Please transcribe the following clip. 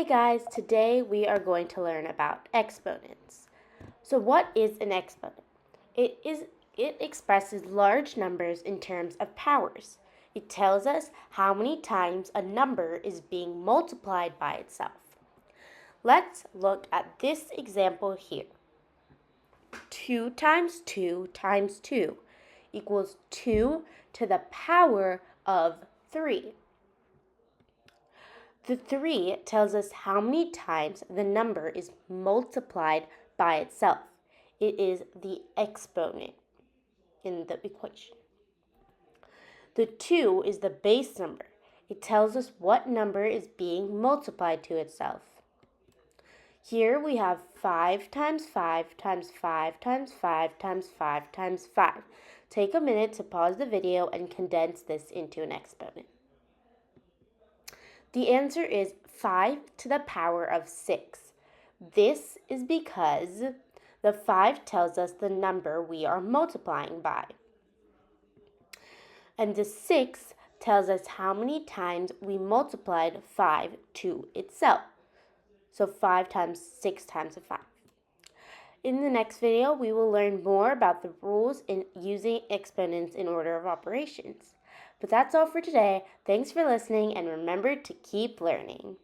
Hey guys, today we are going to learn about exponents. So what is an exponent? It expresses large numbers in terms of powers. It tells us how many times a number is being multiplied by itself. Let's look at this example here. 2 times 2 times 2 equals 2 to the power of 3. The 3 tells us how many times the number is multiplied by itself. It is the exponent in the equation. The 2 is the base number. It tells us what number is being multiplied to itself. Here we have 5 times 5 times 5 times 5 times 5 times 5. Take a minute to pause the video and condense this into an exponent. The answer is 5 to the power of 6. This is because the 5 tells us the number we are multiplying by. And the 6 tells us how many times we multiplied 5 to itself. So 5 times 6 times 5. In the next video, we will learn more about the rules in using exponents in order of operations. But that's all for today. Thanks for listening, and remember to keep learning.